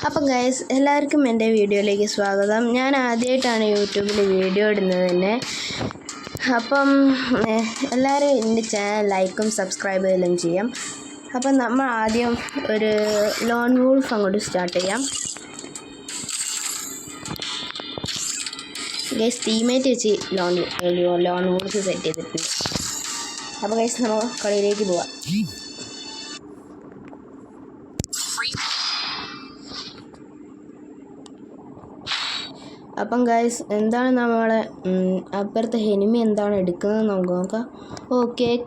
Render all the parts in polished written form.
അപ്പം ഗൈസ് എല്ലാവർക്കും എൻ്റെ വീഡിയോയിലേക്ക് സ്വാഗതം. ഞാൻ ആദ്യമായിട്ടാണ് യൂട്യൂബിൽ വീഡിയോ ഇടുന്നത് തന്നെ. അപ്പം എല്ലാവരും എൻ്റെ ചാനൽ ലൈക്കും സബ്സ്ക്രൈബ് എല്ലാം ചെയ്യാം. അപ്പം നമ്മൾ ആദ്യം ഒരു ലോൺ വൂൾഫ് അങ്ങോട്ട് സ്റ്റാർട്ട് ചെയ്യാം. ഗൈസ് ടീമേറ്റ് വെച്ച് ലോൺ വൂൾഫ് സെറ്റ് ചെയ്തിട്ടുണ്ട്. അപ്പോൾ ഗൈസ് നമ്മൾ കളിയിലേക്ക് പോവാം. അപ്പം ഗൈസ് എന്താണ് നമ്മളെ അപ്പുറത്തെ എനിമി എന്താണ് എടുക്കുന്നത് നമുക്ക് നോക്കാം.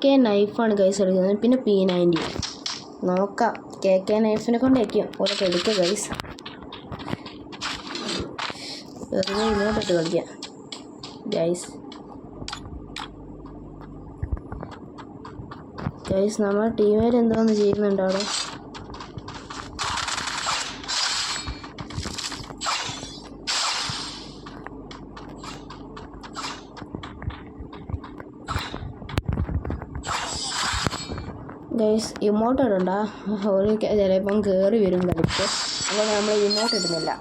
കെ നൈഫാണ് ഗൈസ് എടുക്കുന്നത്. പിന്നെ P90 നോക്കാം. കെ നൈഫിനെ കൊണ്ടേക്കും ഓരൊക്കെ എടുക്കുക ഗൈസ്. വെറുതെ ഇങ്ങോട്ടിട്ട് കളിക്കാം ഗൈസ് നമ്മുടെ ടീമേറ്റ് എന്തോന്ന് ചെയ്യുന്നുണ്ട് അവിടെ. ഗൈസ് ഇമോട്ട് ഇടണ്ട, ഒരു ചിലപ്പം കയറി വരും കളിക്ക്. അപ്പോൾ നമ്മൾ ഇമോട്ട് ഇടുന്നില്ല.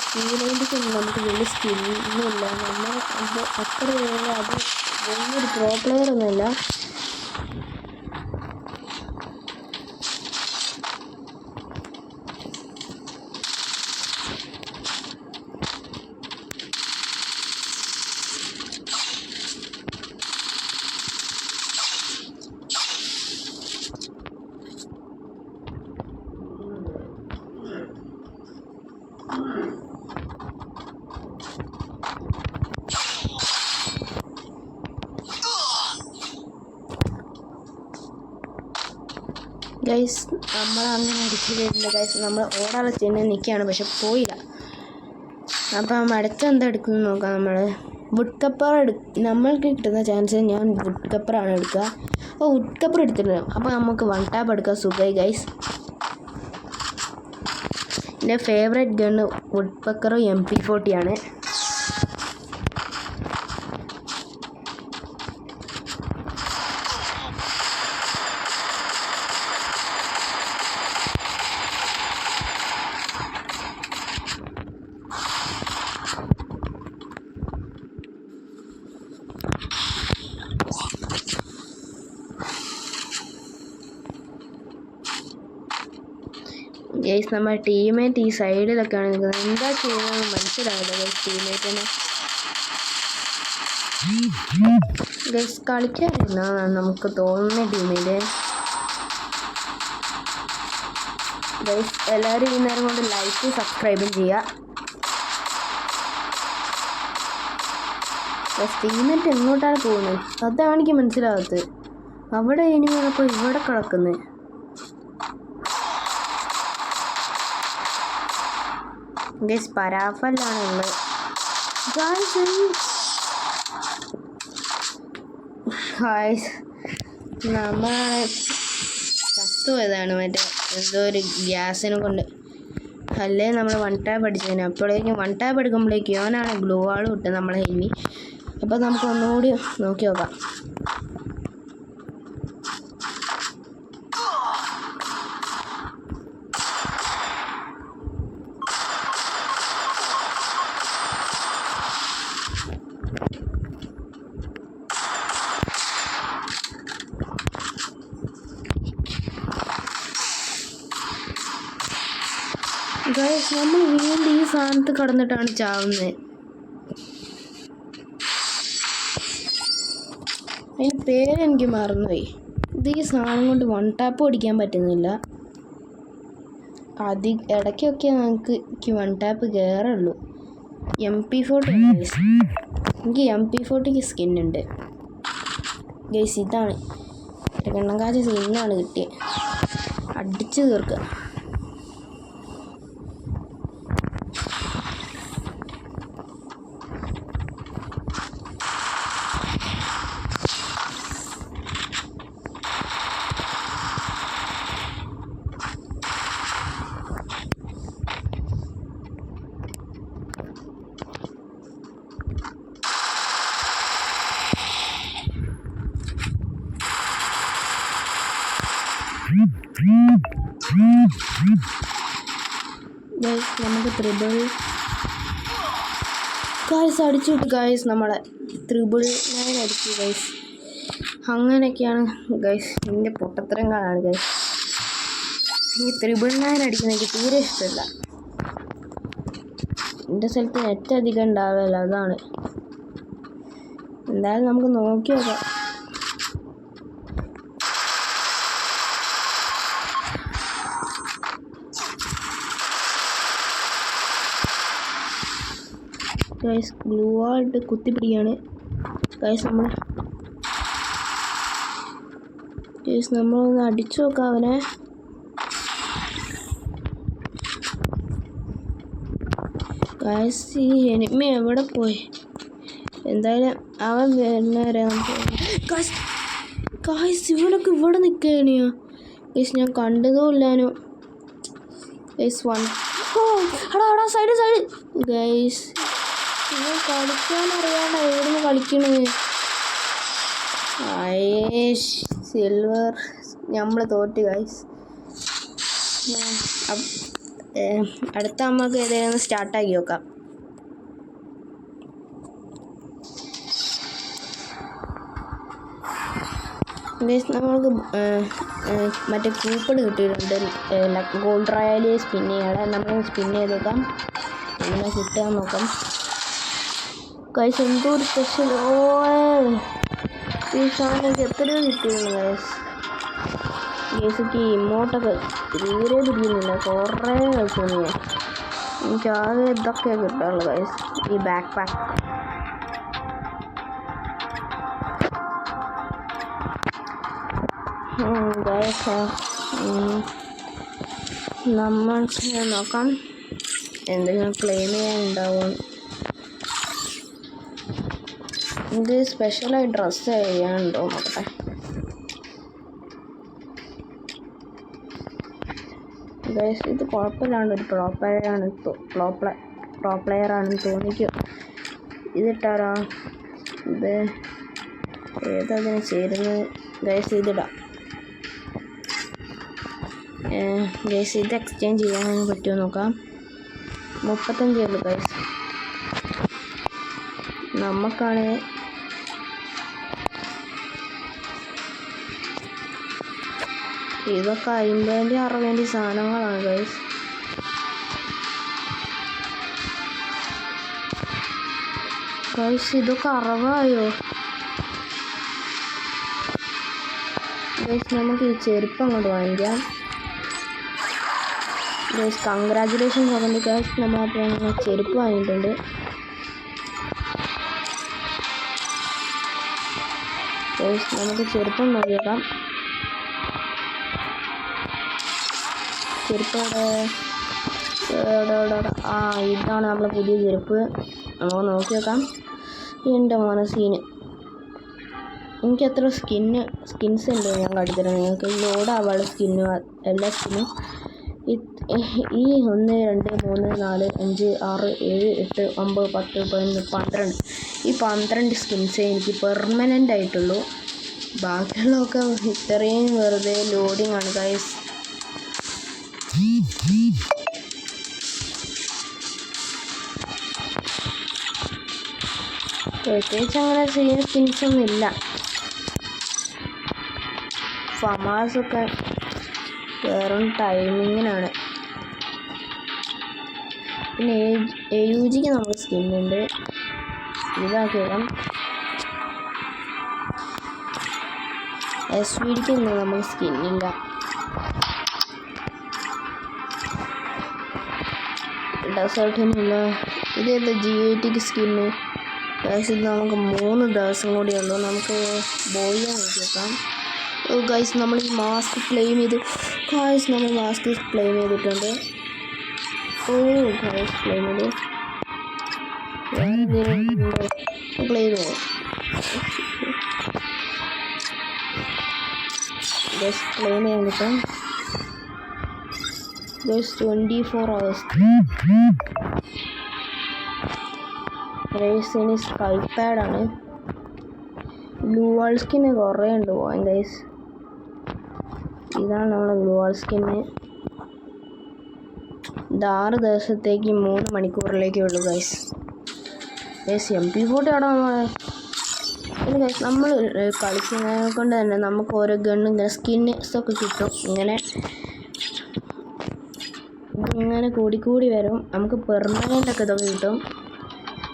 സ്കില്ലിലേക്ക് നമുക്ക് വലിയ സ്കില്ലൊന്നുമില്ല. നമ്മൾ അത് അത്ര അത് വലിയൊരു പ്രോ പ്ലെയർ ഒന്നുമില്ല. ഗൈസ് നമ്മൾ അങ്ങനെ അടിച്ചു വരുന്നില്ല ഗൈസ്. നമ്മൾ ഓടാളെ തന്നെ നിൽക്കുകയാണ്, പക്ഷെ പോയില്ല. അപ്പം അടുത്ത് എന്താ എടുക്കുന്നത് നോക്കാം. നമ്മൾ വുഡ് കപ്പർ നമ്മൾക്ക് കിട്ടുന്ന ചാൻസ് ഞാൻ വുഡ് കപ്പറാണ് എടുക്കുക. അപ്പോൾ വുഡ് കപ്പർ എടുത്തിട്ടുണ്ട്. അപ്പോൾ നമുക്ക് 1 ടാപ്പ് എടുക്കാം സുഖമായി ഗൈസ്. എൻ്റെ ഫേവറേറ്റ് ഗണ്ണ് വുഡ് പക്കറും MP40 ആണ്. ഗൈസ് നമ്മുടെ ടീമേറ്റ് ഈ സൈഡിലൊക്കെയാണ് നിൽക്കുന്നത്. എന്താ ചെയ്യുന്നത് മനസ്സിലാവില്ല ഗൈസ് ടീമേറ്റിനെ. ഗൈസ് കളിക്കാതിരുന്നാണ് നമുക്ക് തോന്നുന്ന ടീമേറ്റ്. ഗൈസ് എല്ലാവരും ഈ നേരം കൊണ്ട് ലൈക്കും സബ്സ്ക്രൈബും ചെയ്യുക. ഗൈസ് ടീമേറ്റ് എങ്ങോട്ടാണ് പോകുന്നത് അതാണ് എനിക്ക് മനസ്സിലാകാത്തത്. അവിടെ ഇനിമപ്പോൾ ഇവിടെ കിടക്കുന്നത്. ഗൈസ് പരാഫലാണ് ഉള്ളത്. നമ്മളെ ചത്തുപോയതാണ് മറ്റേ എന്തോ ഒരു ഗ്യാസിനെ കൊണ്ട്. അല്ലേ നമ്മൾ 1 ടാപ്പ് അടിച്ചതിന്. അപ്പോഴേക്കും 1 ടാപ്പ് എടുക്കുമ്പോഴേക്കും അവനാണ് ഗ്ലൂ വാൾ വിട്ടത് നമ്മളെ ഹെൽമി. അപ്പോൾ നമുക്ക് ഒന്നുകൂടി നോക്കി നോക്കാം. ഗൈസ് നമ്മൾ വീണ്ടും ഈ സാധനത്ത് കടന്നിട്ടാണ് ചാവുന്നത്. അതിന് പേരെനിക്ക് മറന്നുപോയി. ഇത് ഈ സാധനം കൊണ്ട് 1 ടാപ്പ് ഓടിക്കാൻ പറ്റുന്നില്ല. ഇടയ്ക്കൊക്കെ നമുക്ക് 1 ടാപ്പ് കയറുള്ളൂ. MP40 എനിക്ക് MP40 സ്കിന്നുണ്ട് ഗൈസ്. ഇതാണ് കണ്ണങ്കാച്ച സ്കിന്നാണ് കിട്ടിയത്. അടിച്ചു തീർക്കുക. ഗൈസ് നമുക്ക് ത്രിബിൾ ഗൈസ് അടിച്ചിട്ട് ഗൈസ് നമ്മളെ ത്രിബിൾ 9 അടിച്ചു ഗൈസ്. അങ്ങനെയൊക്കെയാണ് ഗൈസ് എൻ്റെ പൊട്ടത്തരങ്ങളാണ് ഗൈസ്. ഈ ത്രിബിൾ 9 അടിക്കുന്ന എനിക്ക് തീരെ ഇഷ്ടമില്ല. എൻ്റെ സ്ഥലത്ത് നെറ്റ് അധികം ഉണ്ടാവില്ല, അതാണ്. എന്തായാലും നമുക്ക് നോക്കി നോക്കാം. ഗൈസ് ബ്ലൂ ആയിട്ട് കുത്തിപ്പിടിക്കുകയാണ് ഗൈസ്. നമ്മളൊന്ന് അടിച്ചു നോക്കാം അവനെ. ഗൈസ് ഈ എനിമി എവിടെ പോയി? എന്തായാലും അവൻ വരുന്നവരെ നമുക്ക് ഗൈസ് ഇവനൊക്കെ ഇവിടെ നിൽക്കുകയാണിയോ ഗൈസ്? ഞാൻ കണ്ടതുമില്ലാനോ ഗൈസ്. എടാ സൈഡ് ഗൈസ്. ഇവൻ കളിക്കാൻ അറിയാണ്ട് എവിടുന്ന് കളിക്കണേ? സിൽവർ നമ്മൾ തോറ്റ് ഗൈസ്. അടുത്ത നമുക്ക് ഏതെങ്കിലും സ്റ്റാർട്ടാക്കി നോക്കാം. നമുക്ക് മറ്റേ കൂപ്പൺ കിട്ടിയിട്ടുണ്ട് ഗോൾഡ് റോയൽ സ്പിൻ ചെയ്യാതെ. നമുക്ക് സ്പിൻ ചെയ്ത് നോക്കാം എങ്ങനെ കിട്ടുക നോക്കാം ഗൈസ്. എന്തോ ഒരു സ്പെഷ്യൽ ഈ സാധനം എനിക്ക് എത്രയോ കിട്ടിയിരുന്നു ഗൈസ്. ഗൈസൊക്കെ ഇമോട്ടൊക്കെ തീരെ പിടിക്കുന്നില്ല, കുറേ കളിച്ചു ഞാൻ. എനിക്ക് ആകെ ഇതൊക്കെ കിട്ടാറുള്ളൂ ഗൈസ്. ഈ ബാക്ക് പാക്ക് ഗൈസ്. നമ്മൾക്ക് നോക്കാം എന്തെങ്കിലും ക്ലെയിം ചെയ്യാനുണ്ടാവും. ഇത് സ്പെഷ്യലായി ഡ്രസ്സ് ചെയ്യാനുണ്ടോ നോക്കട്ടെ. ഗൈസ് ഇത് കുഴപ്പമില്ലാണ്ട് ഒരു പ്രോ പ്ലെയർ ആണെന്ന് തോന്നിക്കും. ഇതിട്ടാരാ? ഇത് ഏതതിന് ചേരുന്നത് ഗൈസ്? ഇതിടാം ഗൈസ്. ഇത് എക്സ്ചേഞ്ച് ചെയ്യാൻ പറ്റുമോ നോക്കാം. 35 ഉള്ളൂ ഗൈസ്. നമുക്കാണ് ഇതൊക്കെ 50-60 സാധനങ്ങളാണ് ഗൈസ്. ഇതൊക്കെ 60 ഗൈസ്. നമുക്ക് ഈ ചെരുപ്പ് അങ്ങോട്ട് വാങ്ങിക്കാം ഗൈസ്. കൺഗ്രാജുലേഷൻസ് അതുകൊണ്ട് ഗൈസ്. നമ്മളപ്പോൾ ചെരുപ്പ് വാങ്ങിയിട്ടുണ്ട് ഗൈസ്. നമുക്ക് ചെരുപ്പം നോക്കിയേക്കാം. ചെരുപ്പ് ഇതാണ് നമ്മളെ പുതിയ ചെരുപ്പ്. നമുക്ക് നോക്കി വെക്കാം. എൻ്റെ മനസ്സിന് എനിക്ക് എത്ര സ്കിൻസ് ഉണ്ട് ഞാൻ കാട്ടിത്തരാം നിങ്ങൾക്ക്. ലോഡാവാനുള്ള സ്കിന്ന്, എല്ലാ സ്കിന്നും ഈ 1 2 3 4 5 6 7 8 9 10 11 12 ഈ 12 സ്കിൻസേ എനിക്ക് പെർമനൻ്റ് ആയിട്ടുള്ളൂ. ബാക്കിയുള്ളതൊക്കെ ഇത്രയും വെറുതെ ലോഡിങ് ആണ് ഗൈസ്. പ്രത്യേകിച്ച് അങ്ങനെ സീരിയസ് സ്കിൻസൊന്നും ഇല്ല. ഫമാസൊക്കെ വേറും ടൈമിങ്ങിനാണ്. പിന്നെ AUGക്ക് നമുക്ക് സ്കിന്നുണ്ട്. ഇതാക്കിയിടാം. SVDക്ക് ഒന്നും നമുക്ക് സ്കിന്നില്ല. ഡെസേർട്ടിനില്ല. ഇതേതാ GATക്ക് സ്കിന്ന് ഗൈസ്. ഇത് നമുക്ക് 3 ദിവസം കൂടിയേ ഉള്ളൂ. നമുക്ക് ബോയിയെ നോക്കിയേക്കാം ഗൈസ്. നമ്മൾ ഈ മാസ്ക് ക്ലെയിം ചെയ്തു ഗൈസ്. നമ്മൾ മാസ്ക് ക്ലെയിം ചെയ്തിട്ടുണ്ട്. ഗൈസ് ക്ലെയിം ചെയ്തു. ക്ലെയിം ചെയ്തു ഗൈസ്. ക്ലെയിം ചെയ്യാൻ കിട്ടാം ഗൈസ്. 24 hours guys. ഇനി സ്കൈ പാഡാണ്. ബ്ലൂ വാൾ സ്കിന് കുറേ ഉണ്ട് പോകാൻ ഗൈസ്. ഇതാണ് നമ്മുടെ ഗ്ലൂവാൾ സ്കിന്ന്. ഇത് 6 ദിവസത്തേക്ക് 3 മണിക്കൂറിലേക്കേ ഉള്ളൂ ഗൈസ്. MP40 ആണോ നമ്മളെ. പിന്നെ ഗൈസ് നമ്മൾ കളിക്കുന്നത് കൊണ്ട് തന്നെ നമുക്ക് ഓരോ ഗണ്ണും സ്കിന്നൊക്കെ കിട്ടും. ഇങ്ങനെ കൂടി വരും. നമുക്ക് പെർമനൻ്റൊക്കെ ഇതൊക്കെ കിട്ടും.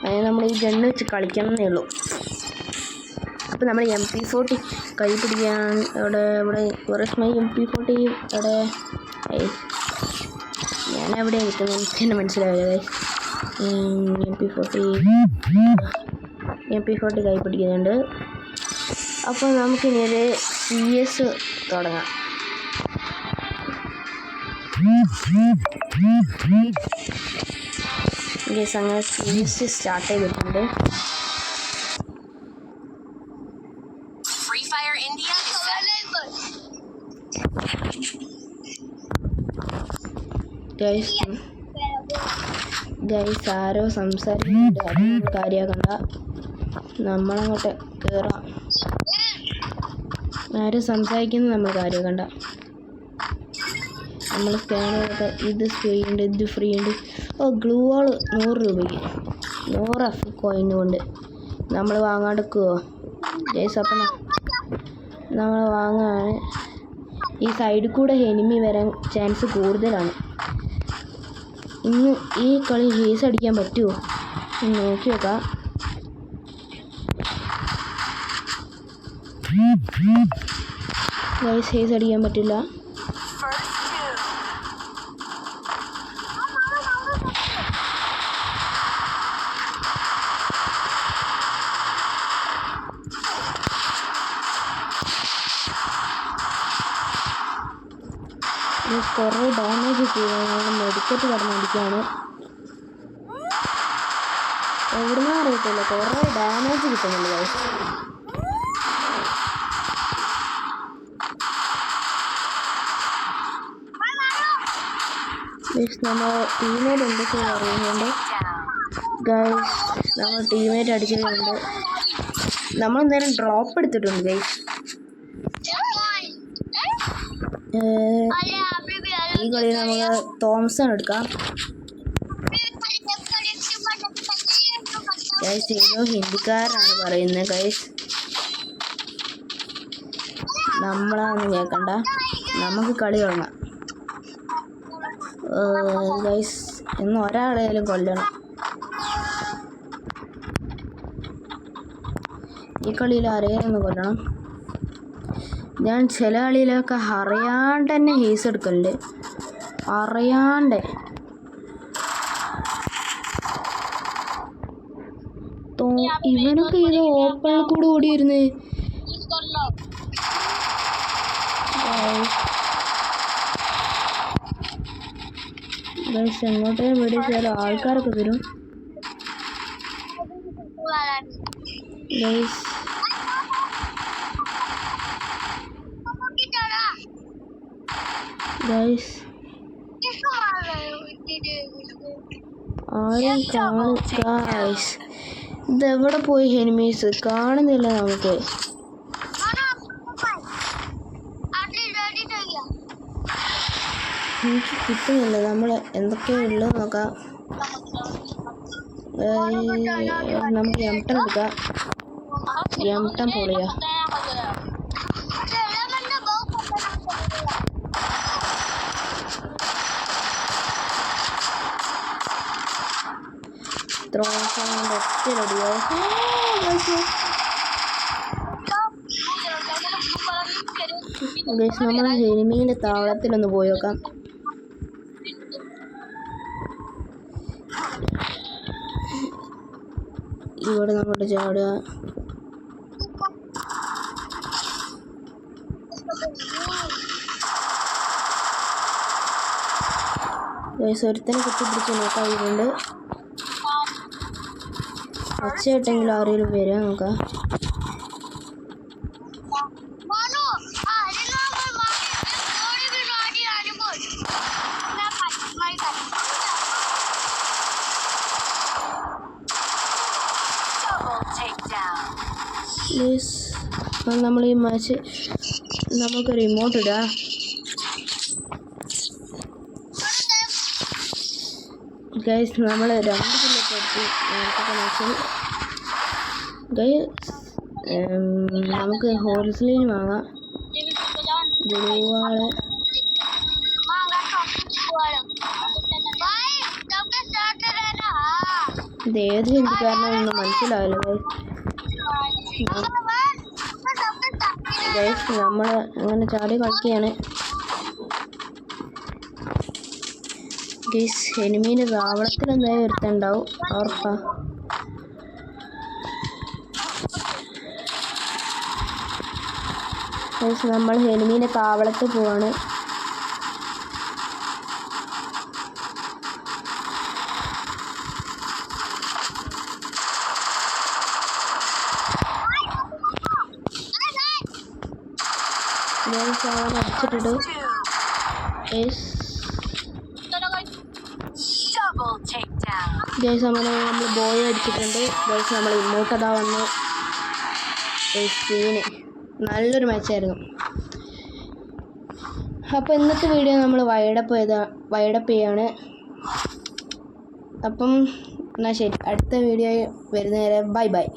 അതിന് നമ്മൾ ഈ ഗണ്ണ് വെച്ച് കളിക്കണമെന്നേ ഉള്ളൂ. അപ്പോൾ നമ്മൾ MP40 കൈ പിടിക്കാൻ ഇവിടെ MP40 അവിടെ ഞാനെവിടെ നിൽക്കുന്നത് എനിക്ക് തന്നെ മനസ്സിലാവില്ല. MP40 കൈ പിടിക്കുന്നുണ്ട്. അപ്പോൾ നമുക്കിനി ഒരു CS തുടങ്ങാം. അങ്ങനെ CS സ്റ്റാർട്ട് ചെയ്തിട്ടുണ്ട്. ഗൈസ് ആരോ സംസാരിക്കുന്നുണ്ട്. അതൊന്നും കാര്യമാക്കണ്ട, നമ്മളങ്ങോട്ട് കയറാം. ആരും സംസാരിക്കുന്നത് നമ്മൾ കാര്യമാക്കണ്ട. നമ്മൾ സ്കാനറൊക്കെ ഇത് ഫ്രീ ഉണ്ട്, ഇത് ഫ്രീ ഉണ്ട്. ഗ്ലൂ വാൾ 100 രൂപയ്ക്ക് 100 F കോയിൻ കൊണ്ട് നമ്മൾ വാങ്ങാണ്ടിക്കുമോ ഗൈസ്? അപ്പം നമ്മൾ വാങ്ങാണ്. ഈ സൈഡിൽ കൂടെ എനിമി വരാൻ ചാൻസ് കൂടുതലാണ്. ഇന്ന് ഈ കളി ഹേസ് അടിക്കാൻ പറ്റുമോ നോക്കി നോക്കാം. ഗൈസ് ഹേസ് അടിക്കാൻ പറ്റില്ല. കുറേ ഡാമേജ് ചെയ്യുന്നത് മെഡിക്കറ്റ് കടന്നടിക്കുകയാണ്. എവിടുന്നാ അറിയത്തില്ല, കുറേ ഡാമേജ് കിട്ടുന്നുണ്ട് ഗൈസ്. നമ്മൾ ടീമേറ്റ് എന്തൊക്കെ അറിയുന്നുണ്ട് ഗൈസ്. നമ്മൾ ടീമേറ്റ് അടിച്ചിട്ടുണ്ട്. നമ്മൾ എന്തായാലും ഡ്രോപ്പ് എടുത്തിട്ടുണ്ട് ഗൈസ്. ഈ കളി നമുക്ക് തോംസൺ എടുക്കാം ഗൈസ്. ഏതോ ഹിന്ദിക്കാരനാണ് പറയുന്നത് ഗൈസ്, നമ്മളാന്ന് കേൾക്കണ്ട, നമുക്ക് കളി തുടങ്ങാം ഗൈസ്. ഇന്ന് ഒരാളെയാലും കൊല്ലണം. ഈ കളിയിൽ ആരെയൊന്ന് കൊല്ലണം. ഞാൻ ചില കളിയിലൊക്കെ അറിയാണ്ട് തന്നെ ഹേസ് എടുക്കലുണ്ട്, അറിയാണ്ട്. ഇവനൊക്കെ ഇത് ഓപ്പണിൽ കൂടെ ഓടിയിരുന്നേ. എങ്ങോട്ടേ വേണ്ടി ചില ആൾക്കാരൊക്കെ വരും ഗൈസ്. ഗൈസ് ആരും ഗൈസ്, ഇതെവിടെ പോയി എനിമീസ് കാണുന്നില്ല നമുക്ക്. എനിക്ക് കിട്ടുന്നില്ല. നമ്മൾ എന്തൊക്കെയോ ഉള്ളത് നോക്കാം. നമുക്ക് M10 എടുക്കാം. M10 പൊളിയാ. നമ്മൾ എനിമീൻ്റെ താവളത്തിലൊന്ന് പോയി നോക്കാം. ഇവിടെ അങ്ങോട്ട് ചാടുക. ഒരുത്തനെ കുത്തിപ്പിടിച്ച് നോക്കാറുണ്ട്. ഒച്ചയായിട്ടെങ്കിലും ആരെങ്കിലും വരാൻ നോക്കാം. നമ്മൾ ഈ മാച്ച് നമുക്ക് റിമോട്ട് ഇടാം. ഗൈസ് നമ്മൾ 2 കില്ലൊക്കെ എടുത്ത് നേരത്തെ മാച്ചിൽ. ഗൈസ് നമുക്ക് ഹോൾസ്ലീൻ വാങ്ങാം. ഗുരുവാള് ഇത് ഏത് ഹിന്ദിക്കാരനൊന്നും മനസ്സിലാവില്ല ഗൈസ്. നമ്മൾ അങ്ങനെ ചാടി കളിക്കുകയാണ് ഗൈസ്. എനിമീൻ്റെ താവളത്തിൽ എന്തായാലും ഒരുത്തുണ്ടാവും ഉറപ്പാ. ഗൈസ് നമ്മൾ എനിമീൻ്റെ താവളത്തിൽ പോവാണ്. അടിച്ചിട്ടുണ്ട് ഗൈസ്. നമ്മൾ ബോയ് അടിച്ചിട്ടുണ്ട് ഗൈസ്. നമ്മൾ ഇങ്ങോട്ടതാ വന്നു സീന്. നല്ലൊരു മാച്ചായിരുന്നു. അപ്പോൾ ഇന്നത്തെ വീഡിയോ നമ്മൾ വൈഡപ്പ് ചെയ്യാണ്. അപ്പം എന്നാൽ ശരി, അടുത്ത വീഡിയോ വരുന്നവരെ ബൈ ബൈ.